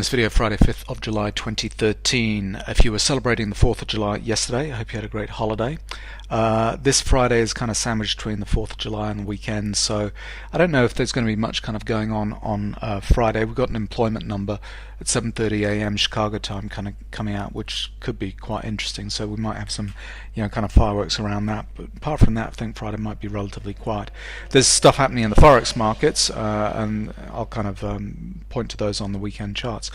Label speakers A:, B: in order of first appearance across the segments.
A: this video Friday 5th of July 2013. If you were celebrating the 4th of July yesterday, I hope you had a great holiday. This Friday is kind of sandwiched between the 4th of July and the weekend, so I don't know if there's going to be much kind of going on Friday. We've got an employment number at 7:30 a.m. Chicago time kind of coming out, which could be quite interesting, so we might have some kind of fireworks around that. But apart from that, I think Friday might be relatively quiet. There's stuff happening in the forex markets, and I'll kind of point to those on the weekend charts.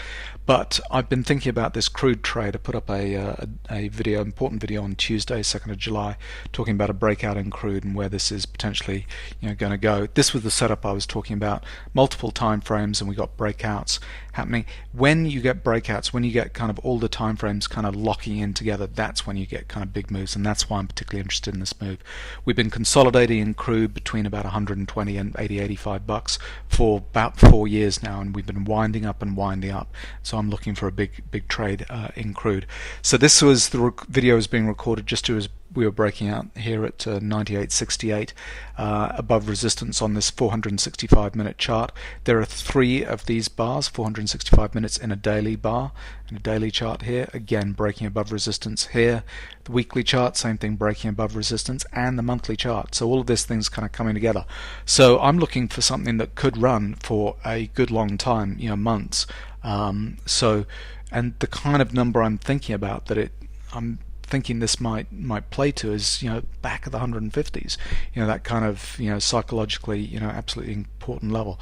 A: But I've been thinking about this crude trade. I put up a important video on Tuesday, 2nd of July, talking about a breakout in crude and where this is potentially going to go. This was the setup I was talking about, multiple time frames, and we got breakouts happening. When you get breakouts, when you get kind of all the time frames kind of locking in together, that's when you get kind of big moves, and that's why I'm particularly interested in this move. We've been consolidating in crude between about 120 and 85 bucks for about 4 years now, and we've been winding up and winding up. So I'm looking for a big trade in crude. So this was the video is being recorded just as we were breaking out here at 98.68 above resistance on this 465-minute chart. There are 3 of these bars, 465 minutes in a daily bar, in a daily chart here, again breaking above resistance here. The weekly chart, same thing, breaking above resistance, and the monthly chart. So all of this thing's kind of coming together. So I'm looking for something that could run for a good long time, months. And the kind of number I'm thinking about that I'm thinking this might play to is back of the 150s, that kind of psychologically absolutely important level.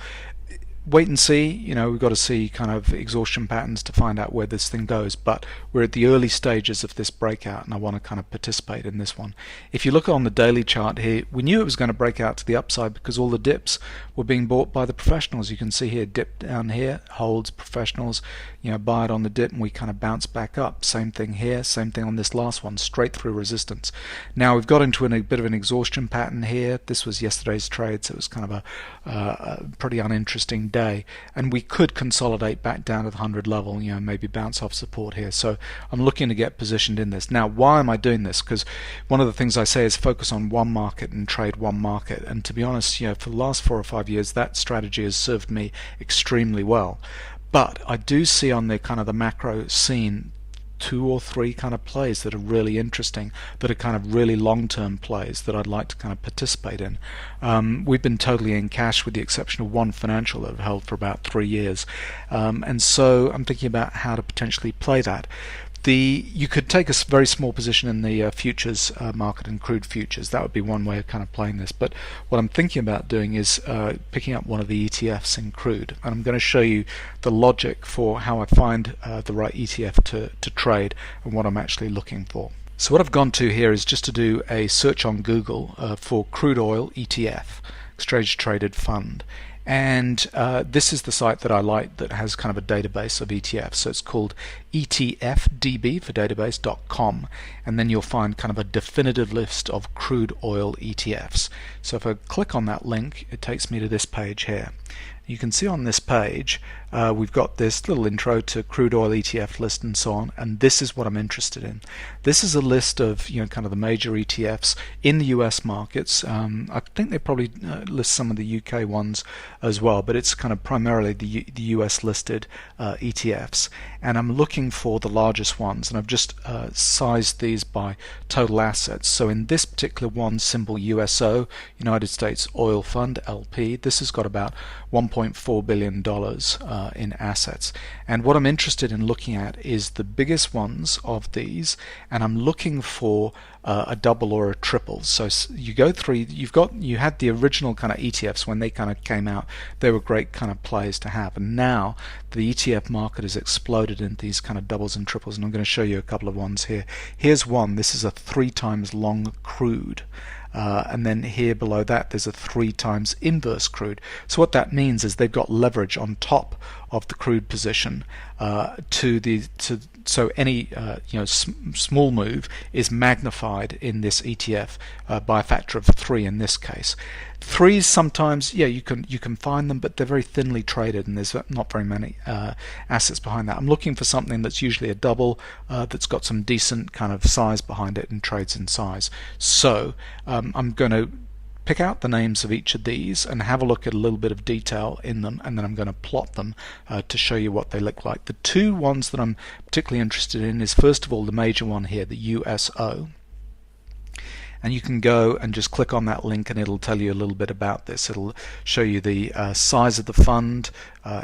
A: Wait and see, we've got to see kind of exhaustion patterns to find out where this thing goes, but we're at the early stages of this breakout and I want to kind of participate in this one. If you look on the daily chart here, we knew it was going to break out to the upside because all the dips were being bought by the professionals. You can see here, dip down here, holds, professionals buy it on the dip, and we kind of bounce back up. Same thing here, same thing on this last one, straight through resistance. Now we've got into a bit of an exhaustion pattern here. This was yesterday's trade, so it was kind of a pretty uninteresting day, and we could consolidate back down to the 100 level, maybe bounce off support here. So I'm looking to get positioned in this. Now why am I doing this? Because one of the things I say is focus on one market and trade one market, and to be honest, for the last 4 or 5 years that strategy has served me extremely well. But I do see on the kind of the macro scene 2 or 3 kind of plays that are really interesting, that are kind of really long-term plays that I'd like to kind of participate in. We've been totally in cash with the exception of one financial that have held for about 3 years, and so I'm thinking about how to potentially play that. You could take a very small position in the futures market and crude futures. That would be one way of kind of playing this. But what I'm thinking about doing is picking up one of the ETFs in crude, and I'm going to show you the logic for how I find the right ETF to trade and what I'm actually looking for. So what I've gone to here is just to do a search on Google for Crude Oil ETF, Exchange Traded Fund. And this is the site that I like that has kind of a database of ETFs. So it's called etfdb for database.com, and then you'll find kind of a definitive list of crude oil ETFs. So if I click on that link, it takes me to this page here. You can see on this page we've got this little intro to crude oil ETF list and so on, and this is what I'm interested in. This is a list of kind of the major ETFs in the US markets. I think they probably list some of the UK ones as well, but it's kind of primarily the US listed ETFs, and I'm looking for the largest ones, and I've just sized these by total assets. So in this particular one, symbol USO, United States Oil Fund LP, this has got about $1.4 billion in assets, and what I'm interested in looking at is the biggest ones of these, and I'm looking for a double or a triple. So you go through, you had the original kind of ETFs when they kind of came out. They were great kind of plays to have, and now the ETF market has exploded into these kind of doubles and triples, and I'm going to show you a couple of ones here. Here's one. This is a 3 times long crude. And then here below that there's a 3 times inverse crude. So what that means is they've got leverage on top of the crude position so any small move is magnified in this ETF by a factor of 3 in this case. 3s sometimes, you can find them, but they're very thinly traded and there's not very many assets behind that. I'm looking for something that's usually a double that's got some decent kind of size behind it and trades in size. So I'm going to pick out the names of each of these and have a look at a little bit of detail in them, and then I'm going to plot them to show you what they look like. The two ones that I'm particularly interested in is, first of all, the major one here, the USO. And you can go and just click on that link and it'll tell you a little bit about this. It'll show you the size of the fund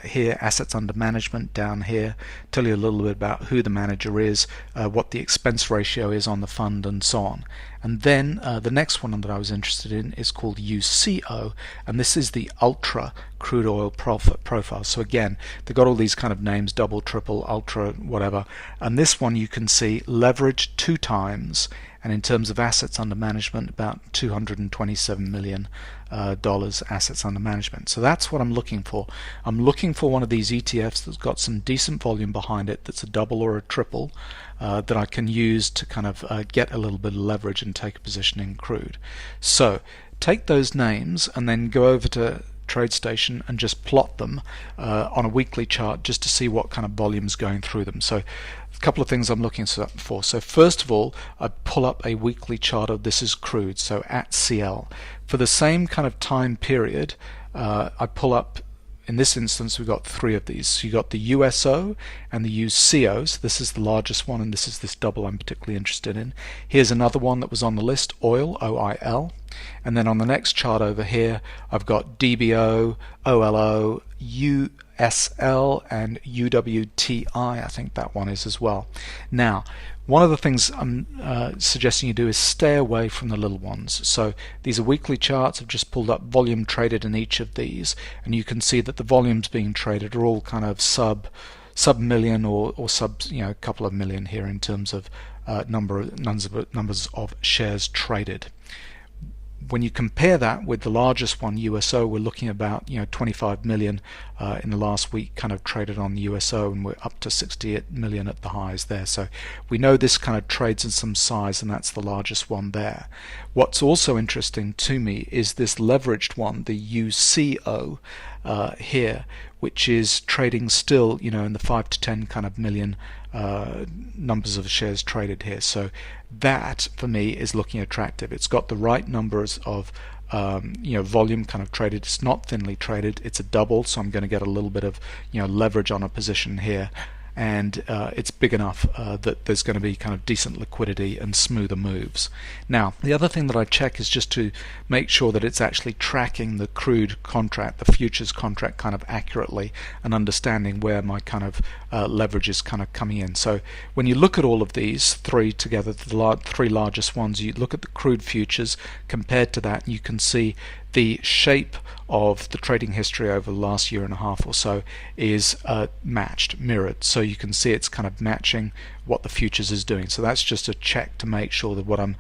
A: here, assets under management down here, tell you a little bit about who the manager is, what the expense ratio is on the fund, and so on. And then the next one that I was interested in is called UCO, and this is the Ultra Crude Oil Profile. So again, they've got all these kind of names, double, triple, ultra, whatever. And this one you can see leverage 2 times, and in terms of assets under management, about $227 million assets under management. So that's what I'm looking for. I'm looking for one of these ETFs that's got some decent volume behind it, that's a double or a triple, that I can use to kind of get a little bit of leverage and take a position in crude. So take those names and then go over to TradeStation and just plot them on a weekly chart just to see what kind of volume's going through them. So a couple of things I'm looking for. So first of all, I pull up a weekly chart of this is crude, so at CL. For the same kind of time period, I pull up, in this instance we've got 3 of these. So you've got the USO and the UCO, so this is the largest one, and this is this double I'm particularly interested in. Here's another one that was on the list, oil, OIL. And then on the next chart over here I've got DBO, OLO, USL, and UWTI, I think that one is as well. Now, one of the things I'm suggesting you do is stay away from the little ones. So these are weekly charts. I've just pulled up volume traded in each of these, and you can see that the volumes being traded are all kind of sub million or sub, a couple of million here in terms of numbers of shares traded. When you compare that with the largest one, USO, we're looking about 25 million in the last week kind of traded on the USO, and we're up to 68 million at the highs there. So we know this kind of trades in some size, and that's the largest one there. What's also interesting to me is this leveraged one, the UCO here, which is trading still in the 5 to 10 kind of million numbers of shares traded here. So that for me is looking attractive. It's got the right numbers of volume kind of traded. It's not thinly traded, it's a double, so I'm going to get a little bit of leverage on a position here, and it's big enough that there's going to be kind of decent liquidity and smoother moves. Now, the other thing that I check is just to make sure that it's actually tracking the crude contract, the futures contract, kind of accurately, and understanding where my kind of leverage is kind of coming in. So when you look at all of these 3 together, the 3 largest ones, you look at the crude futures compared to that, and you can see the shape of the trading history over the last year and a half or so is matched, mirrored. So you can see it's kind of matching what the futures is doing. So that's just a check to make sure that what I'm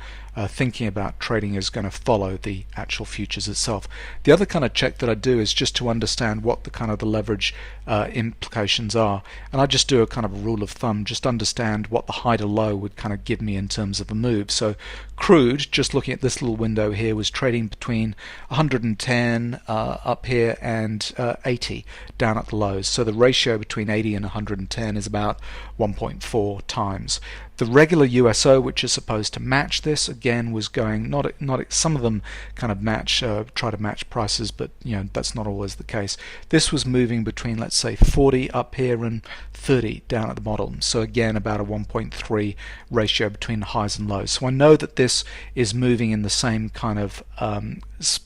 A: thinking about trading is going to follow the actual futures itself. The other kind of check that I do is just to understand what the kind of the leverage implications are, and I just do a kind of a rule of thumb, just understand what the high to low would kind of give me in terms of a move. So crude, just looking at this little window here, was trading between 110 up here and 80 down at the lows. So the ratio between 80 and 110 is about 1.4 times. The regular USO, which is supposed to match this, again was going not some of them kind of match, try to match prices, but that's not always the case. This was moving between, let's say, 40 up here and 30 down at the bottom. So again, about a 1.3 ratio between highs and lows. So I know that this is moving in the same kind of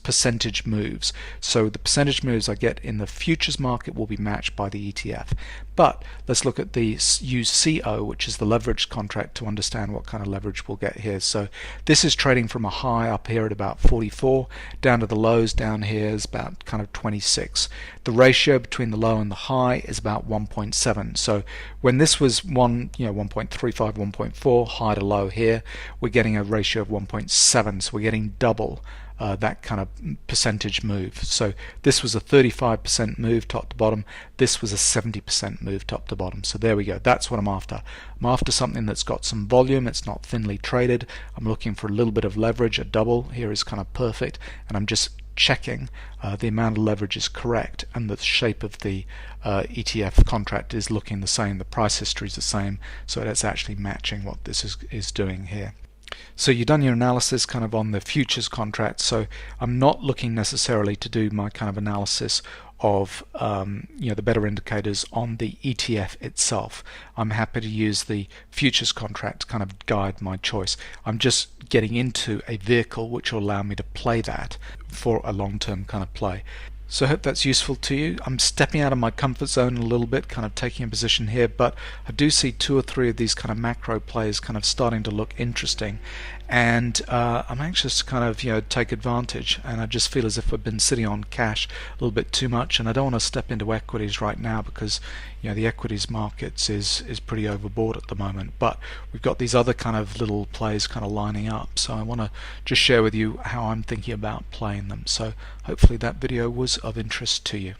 A: percentage moves. So the percentage moves I get in the futures market will be matched by the ETF. But let's look at the UCO, which is the leveraged contract, to understand what kind of leverage we'll get here. So this is trading from a high up here at about 44 down to the lows down here is about kind of 26. The ratio between the low and the high is about 1.7. So when this was 1.35, 1.4 high to low here, we're getting a ratio of 1.7. So we're getting double that kind of percentage move. So this was a 35% move top to bottom, this was a 70% move top to bottom. So there we go, that's what I'm after. I'm after something that's got some volume, it's not thinly traded, I'm looking for a little bit of leverage. A double here is kind of perfect, and I'm just checking the amount of leverage is correct and the shape of the ETF contract is looking the same, the price history is the same, so that's actually matching what this is doing here. So you've done your analysis kind of on the futures contract. So I'm not looking necessarily to do my kind of analysis of the better indicators on the ETF itself. I'm happy to use the futures contract to kind of guide my choice. I'm just getting into a vehicle which will allow me to play that for a long-term kind of play. So I hope that's useful to you. I'm stepping out of my comfort zone a little bit, kind of taking a position here, but I do see two or three of these kind of macro plays kind of starting to look interesting, and I'm anxious to kind of take advantage. And I just feel as if I've been sitting on cash a little bit too much, and I don't want to step into equities right now because the equities markets is pretty overbought at the moment. But we've got these other kind of little plays kind of lining up, so I want to just share with you how I'm thinking about playing them. So hopefully that video was of interest to you.